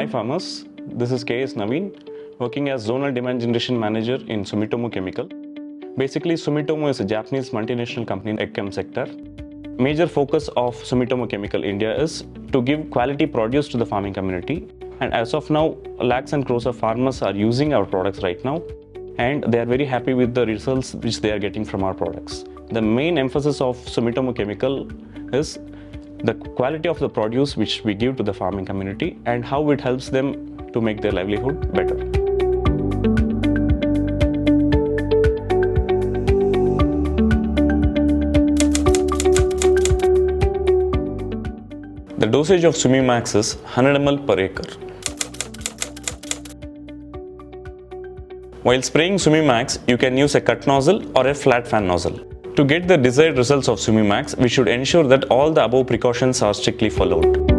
Hi farmers, this is KS Naveen, working as Zonal Demand Generation Manager in Sumitomo Chemical. Basically, Sumitomo is a Japanese multinational company in the chem sector. Major focus of Sumitomo Chemical India is to give quality produce to the farming community. And as of now, lakhs and crores of farmers are using our products right now, and they are very happy with the results which they are getting from our products. The main emphasis of Sumitomo Chemical is the quality of the produce which we give to the farming community and how it helps them to make their livelihood better. The dosage of Sumi Max is 100 ml per acre. While spraying Sumi Max, you can use a cut nozzle or a flat fan nozzle. To get the desired results of Sumi Max, we should ensure that all the above precautions are strictly followed.